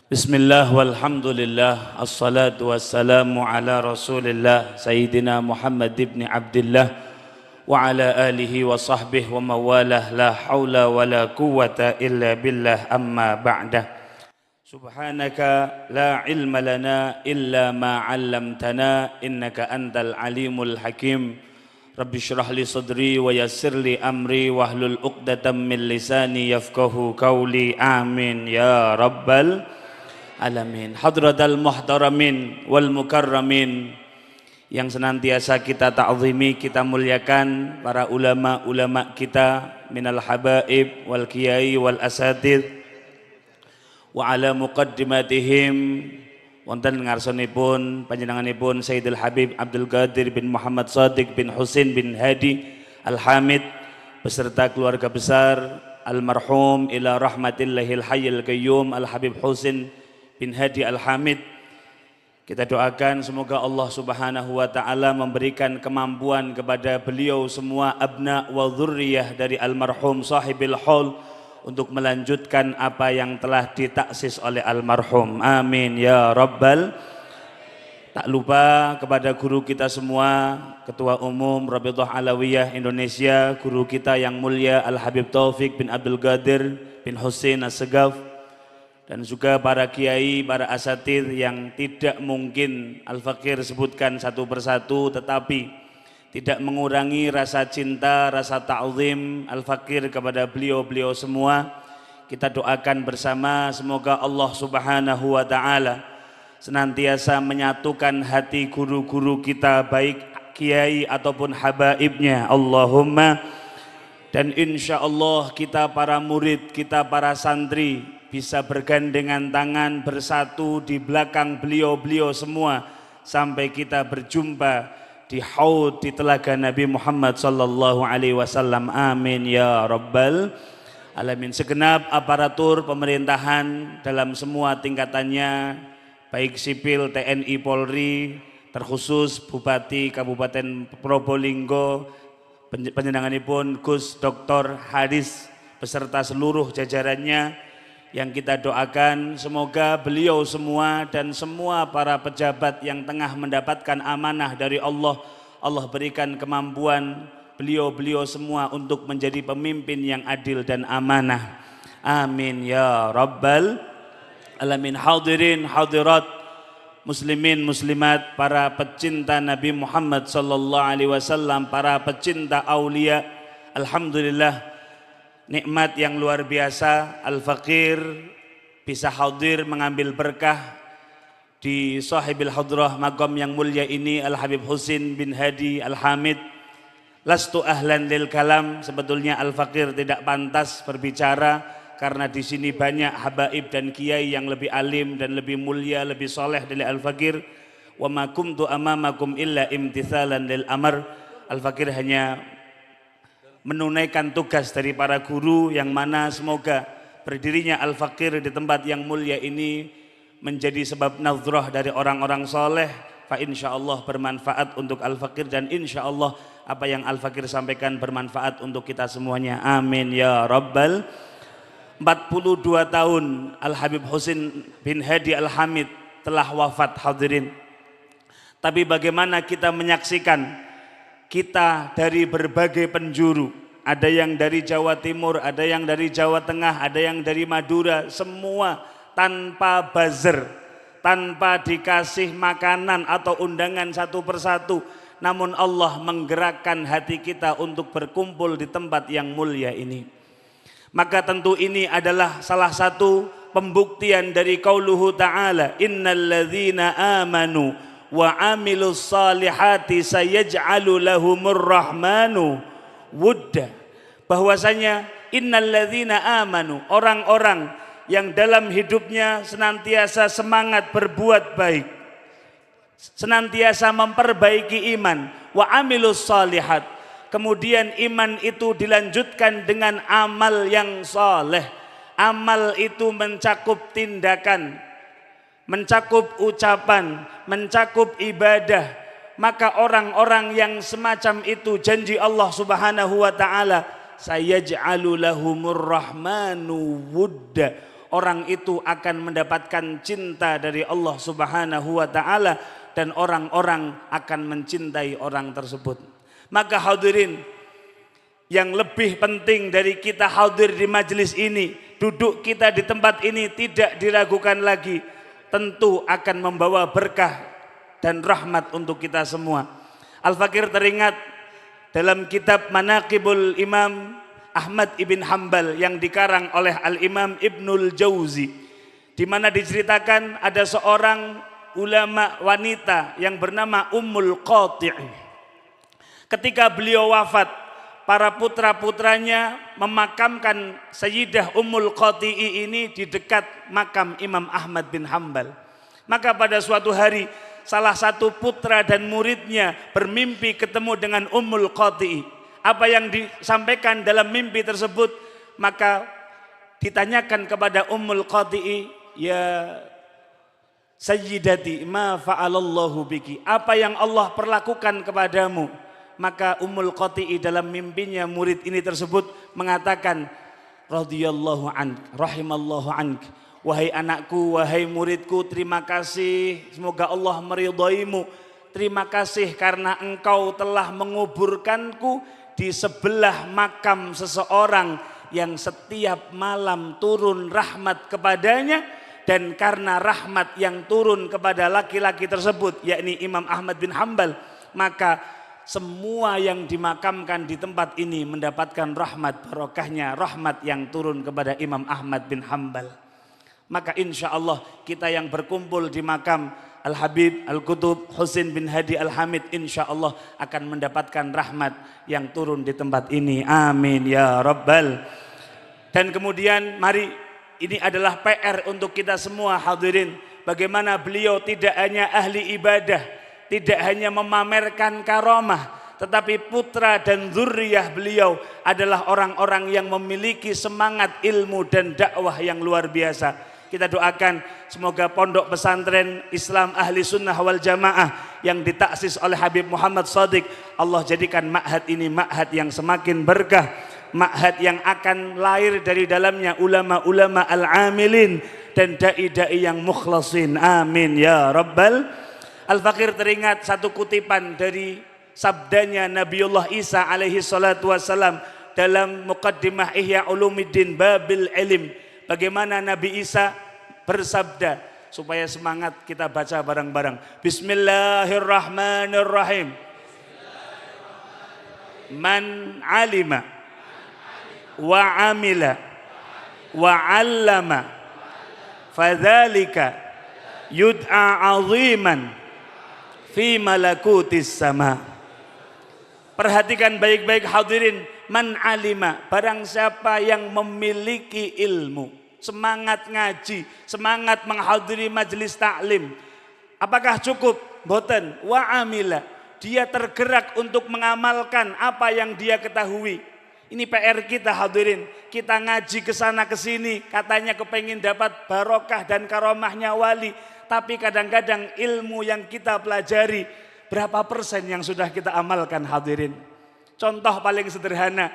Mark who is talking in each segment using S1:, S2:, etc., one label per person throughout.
S1: Bismillah walhamdulillah assalatu wassalamu ala rasulillah Sayyidina Muhammad ibn Abdillah wa ala alihi wa sahbihi wa mawalah la hawla wa la quwwata illa billah amma ba'dah. Subhanaka la ilma lana illa ma 'allamtana innaka antal alimul hakim. Rabbi shrah li sadri wa yassir li amri wahlul 'uqdatam min lisani yafqahu qawli. Amin ya rabbal alamin. Hadratal muhtaramin wal mukarramin yang senantiasa kita ta'zimi, kita muliakan para ulama-ulama kita minal habaib wal kiai wal asatid wa ala muqaddimatihim wonten ngarsanipun panjenenganipun Sayyidul Habib Abdul Qadir bin Muhammad Shadiq bin Husain bin Hadi Al-Hamid beserta keluarga besar almarhum ila rahmatillahil hayyil qayyum Al-Habib Husain bin Hadi Al-Hamid. Kita doakan semoga Allah Subhanahu wa taala memberikan kemampuan kepada beliau semua abna wa dzurriyyah dari almarhum sahibil haul untuk melanjutkan apa yang telah ditaksis oleh almarhum. Amin ya rabbal. Tak lupa kepada guru kita semua, Ketua Umum Rabithah Alawiyah Indonesia, guru kita yang mulia Al-Habib Taufik bin Abdul Qadir bin Husain As-Segaf, dan juga para kiai, para asatidz yang tidak mungkin Al-Fakir sebutkan satu persatu, tetapi tidak mengurangi rasa cinta, rasa ta'zim Al-Fakir kepada beliau-beliau semua. Kita doakan bersama semoga Allah Subhanahu wa taala senantiasa menyatukan hati guru-guru kita, baik kiai ataupun habaibnya. Allahumma. Dan insya Allah kita para murid, kita para santri bisa bergandengan tangan bersatu di belakang beliau-beliau semua sampai kita berjumpa di haud di telaga Nabi Muhammad sallallahu alaihi wasallam. Amin ya rabbal alamin. Segenap aparatur pemerintahan dalam semua tingkatannya, baik sipil, TNI, Polri, terkhusus Bupati Kabupaten Probolinggo, panjenenganipun Gus Dr. Haris beserta seluruh jajarannya, yang kita doakan semoga beliau semua dan semua para pejabat yang tengah mendapatkan amanah dari Allah, Allah berikan kemampuan beliau-beliau semua untuk menjadi pemimpin yang adil dan amanah. Amin ya rabbal alamin. Hadirin hadirat, muslimin muslimat, para pecinta Nabi Muhammad sallallahu alaihi wasallam, para pecinta aulia, alhamdulillah nikmat yang luar biasa Al-Fakir bisa hadir mengambil berkah di sahibil hadrah maqam yang mulia ini, Al-Habib Husain bin Hadi Al-Hamid. Lastu ahlan lil kalam, sebetulnya Al-Fakir tidak pantas berbicara karena di sini banyak habaib dan kiai yang lebih alim dan lebih mulia, lebih soleh dari Al-Fakir. Wa ma kuntu amamakum illa imtithalan lil amr. Al-Fakir hanya menunaikan tugas dari para guru, yang mana semoga berdirinya Al-Fakir di tempat yang mulia ini menjadi sebab nazrah dari orang-orang soleh. Fa insyaallah bermanfaat untuk Al-Fakir, dan insyaallah apa yang Al-Fakir sampaikan bermanfaat untuk kita semuanya. Amin ya rabbal. 42 tahun Al-Habib Husain bin Hadi Al-Hamid telah wafat, hadirin. Tapi bagaimana kita menyaksikan, kita dari berbagai penjuru, ada yang dari Jawa Timur, ada yang dari Jawa Tengah, ada yang dari Madura, semua tanpa buzzer, tanpa dikasih makanan atau undangan satu persatu, namun Allah menggerakkan hati kita untuk berkumpul di tempat yang mulia ini. Maka tentu ini adalah salah satu pembuktian dari qauluhu ta'ala, innalladzina amanu wa amilus salihati sayaj'alu lahumur rahmanu wudda. Bahwasanya innalladzina amanu, orang-orang yang dalam hidupnya senantiasa semangat berbuat baik, senantiasa memperbaiki iman, wa amilus salihat, kemudian iman itu dilanjutkan dengan amal yang saleh. Amal itu mencakup tindakan, mencakup ucapan, mencakup ibadah. Maka orang-orang yang semacam itu, janji Allah Subhanahu wa taala, sayaj'alu lahumur rahmanu wudda, orang itu akan mendapatkan cinta dari Allah Subhanahu wa taala dan orang-orang akan mencintai orang tersebut. Maka hadirin, yang lebih penting dari kita hadir di majelis ini, duduk kita di tempat ini tidak diragukan lagi, tentu akan membawa berkah dan rahmat untuk kita semua. Al-Fakir teringat dalam kitab Manaqibul Imam Ahmad ibn Hanbal yang dikarang oleh Al-Imam Ibnul Jauzi, di mana diceritakan ada seorang ulama wanita yang bernama Ummul Qati'. Ketika beliau wafat, para putra-putranya memakamkan Sayyidah Ummul Qati'i ini di dekat makam Imam Ahmad bin Hanbal. Maka pada suatu hari salah satu putra dan muridnya bermimpi ketemu dengan Ummul Qati'i. Apa yang disampaikan dalam mimpi tersebut, maka ditanyakan kepada Ummul Qati'i, ya Sayyidati, ma fa'alallahu biki, apa yang Allah perlakukan kepadamu? Maka Ummul Qati'i dalam mimpinya murid ini tersebut mengatakan, radhiyallahu ank, rahimallahu ank, wahai anakku, wahai muridku, terima kasih, semoga Allah meridhoimu. Terima kasih karena engkau telah menguburkanku di sebelah makam seseorang yang setiap malam turun rahmat kepadanya, dan karena rahmat yang turun kepada laki-laki tersebut yakni Imam Ahmad bin Hanbal, maka semua yang dimakamkan di tempat ini mendapatkan rahmat, barokahnya rahmat yang turun kepada Imam Ahmad bin Hanbal. Maka insya Allah kita yang berkumpul di makam Al-Habib Al-Qutub Husin bin Hadi Al-Hamid, insya Allah akan mendapatkan rahmat yang turun di tempat ini. Amin ya Rabbal. Dan kemudian mari, ini adalah PR untuk kita semua hadirin. Bagaimana beliau tidak hanya ahli ibadah, tidak hanya memamerkan karamah, tetapi putra dan zuriyah beliau adalah orang-orang yang memiliki semangat ilmu dan dakwah yang luar biasa. Kita doakan semoga pondok pesantren Islam Ahli Sunnah wal Jamaah yang ditaksis oleh Habib Muhammad Shadiq, Allah jadikan ma'had ini ma'had yang semakin berkah, ma'had yang akan lahir dari dalamnya ulama-ulama al-amilin dan da'i-da'i yang mukhlasin. Amin ya Rabbal. Al-Fakir teringat satu kutipan dari sabdanya Nabiullah Isa alaihi salatu wassalam dalam Muqaddimah Ihya Ulumuddin Babil Ilm. Bagaimana Nabi Isa bersabda, supaya semangat kita baca bareng-bareng. Bismillahirrahmanirrahim. Man alima wa amila wa allama fadzalika yud'a aziman fi malakutis sama. Perhatikan baik-baik hadirin, man alima, barang siapa yang memiliki ilmu, semangat ngaji, semangat menghadiri majelis taklim. Apakah cukup? Boten. Wa amila, dia tergerak untuk mengamalkan apa yang dia ketahui. Ini PR kita hadirin. Kita ngaji ke sana ke sini, katanya kepengen dapat barokah dan karomahnya wali. Tapi kadang-kadang ilmu yang kita pelajari, berapa persen yang sudah kita amalkan hadirin? Contoh paling sederhana,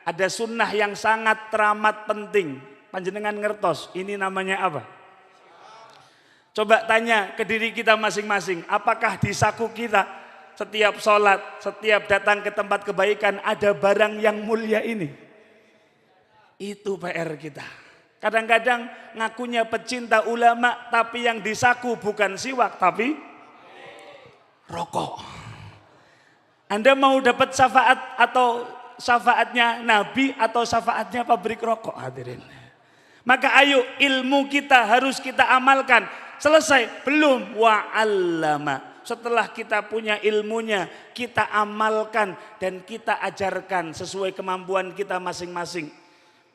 S1: ada sunnah yang sangat teramat penting. Panjenengan ngertos, ini namanya apa? Coba tanya ke diri kita masing-masing, apakah di saku kita setiap sholat, setiap datang ke tempat kebaikan ada barang yang mulia ini? Itu PR kita. Kadang-kadang ngakunya pecinta ulama, tapi yang disaku bukan siwak, tapi rokok. Anda mau dapat syafaat atau syafaatnya Nabi atau syafaatnya pabrik rokok hadirin? Maka ayo, ilmu kita harus kita amalkan. Selesai? Belum. Wa'allama. Setelah kita punya ilmunya, kita amalkan dan kita ajarkan sesuai kemampuan kita masing-masing.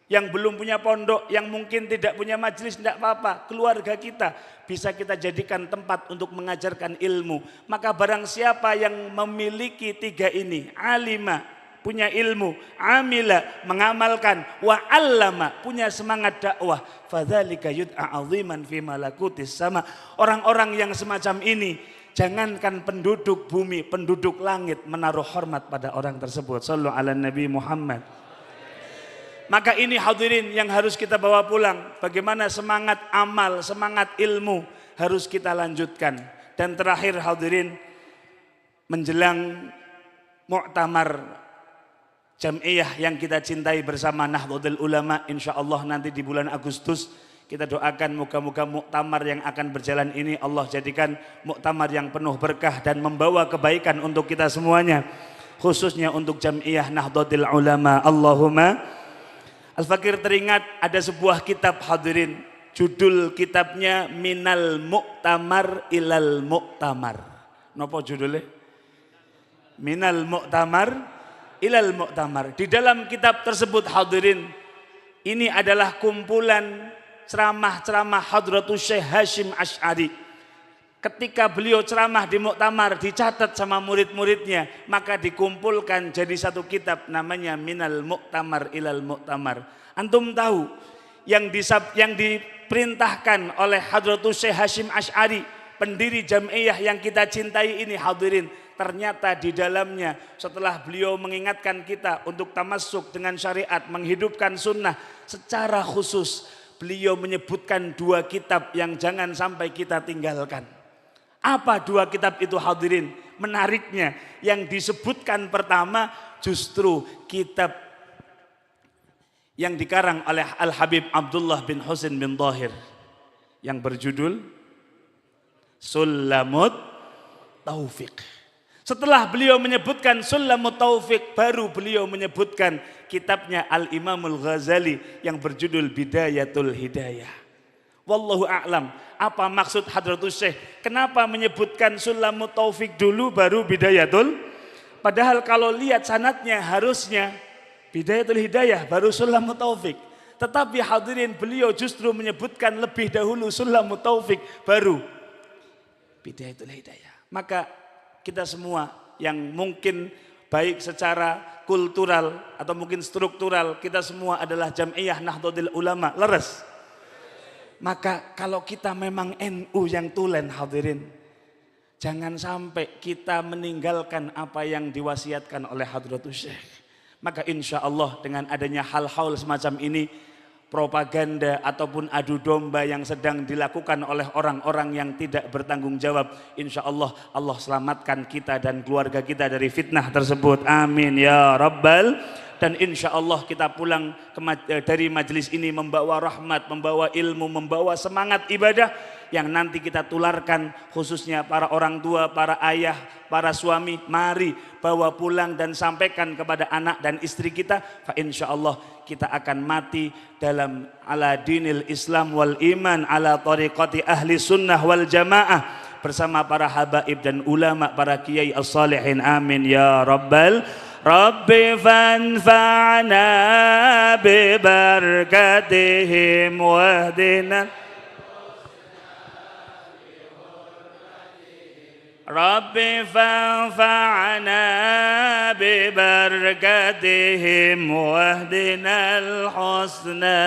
S1: Yang belum punya pondok, yang mungkin tidak punya majelis, tidak apa-apa. Keluarga kita bisa kita jadikan tempat untuk mengajarkan ilmu. Maka barang siapa yang memiliki tiga ini, alima, punya ilmu, amila, mengamalkan, wa'allama, punya semangat dakwah, fadzalika yud'a aziman fi malakutis sama. Orang-orang yang semacam ini, jangankan penduduk bumi, penduduk langit menaruh hormat pada orang tersebut. Sallu ala Nabi Muhammad. Maka ini hadirin yang harus kita bawa pulang. Bagaimana semangat amal, semangat ilmu harus kita lanjutkan. Dan terakhir hadirin, menjelang muktamar Jam'iyah yang kita cintai bersama Nahdlatul Ulama, insya Allah nanti di bulan Agustus, kita doakan moga-moga muktamar yang akan berjalan ini Allah jadikan muktamar yang penuh berkah dan membawa kebaikan untuk kita semuanya, khususnya untuk Jam'iyah Nahdlatul Ulama. Allahumma. Al-Fakir teringat ada sebuah kitab hadirin, judul kitabnya Minal Muktamar Ilal Muktamar. Napa judulnya? Minal Muktamar Ilal Muktamar. Di dalam kitab tersebut hadirin, ini adalah kumpulan ceramah-ceramah Hadratus Syekh Hasyim Asy'ari. Ketika beliau ceramah di muktamar, dicatat sama murid-muridnya, maka dikumpulkan jadi satu kitab namanya Minal Muktamar Ilal Muktamar. Antum tahu yang diperintahkan oleh Hadratus Syekh Hasyim Asy'ari, pendiri Jam'iyah yang kita cintai ini hadirin, ternyata di dalamnya setelah beliau mengingatkan kita untuk tamassuk dengan syariat, menghidupkan sunnah, secara khusus beliau menyebutkan dua kitab yang jangan sampai kita tinggalkan. Apa dua kitab itu hadirin? Menariknya yang disebutkan pertama justru kitab yang dikarang oleh Al-Habib Abdullah bin Husain bin Dhahir yang berjudul Sulamut Taufiq. Setelah beliau menyebutkan Sulamut Taufiq, baru beliau menyebutkan kitabnya Al-Imamul Ghazali yang berjudul Bidayatul Hidayah. Wallahu a'lam. Apa maksud Hadratus Syekh? Kenapa menyebutkan Sulamut Taufiq dulu baru Bidayatul? Padahal kalau lihat sanadnya harusnya Bidayatul Hidayah baru Sulamut Taufiq. Tetapi hadirin beliau justru menyebutkan lebih dahulu Sulamut Taufiq baru Bidayatul Hidayah. Maka kita semua yang mungkin baik secara kultural atau mungkin struktural, kita semua adalah Jam'iyah Nahdlatul Ulama, leres. Maka kalau kita memang NU yang tulen hadirin, jangan sampai kita meninggalkan apa yang diwasiatkan oleh Hadratus Syekh. Maka insya Allah dengan adanya hal-hal semacam ini, propaganda ataupun adu domba yang sedang dilakukan oleh orang-orang yang tidak bertanggung jawab, insya Allah Allah selamatkan kita dan keluarga kita dari fitnah tersebut. Amin ya Rabbal. Dan insya Allah kita pulang dari majelis ini membawa rahmat, membawa ilmu, membawa semangat ibadah yang nanti kita tularkan, khususnya para orang tua, para ayah, para suami. Mari bawa pulang dan sampaikan kepada anak dan istri kita. Fa insya Allah kita akan mati dalam ala dinil Islam wal iman ala tariqati ahli sunnah wal jamaah bersama para habaib dan ulama, para kiai as-salihin. Amin ya Rabbal. Rabbi fanfa'na bi barakatihim wahdina. Rabbi fanfa'na bi barakatihim wahdina al-husna.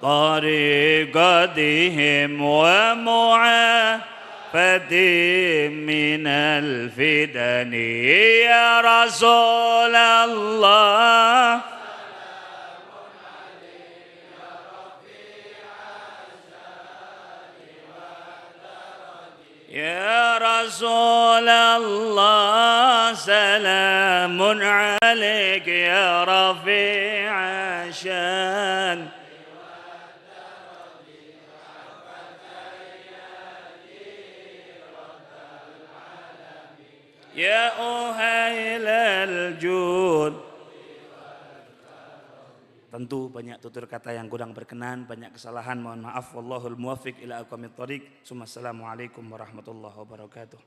S1: طريقتهم ومعافتهم من الفتن يا رسول الله يا رسول الله سلام عليك يا رفيع الشان Ya uhailal jud. Tentu banyak tutur kata yang kurang berkenan, banyak kesalahan, mohon maaf. Wallahul muwaffiq ila aqwamit thoriq. Assalamualaikum warahmatullahi wabarakatuh.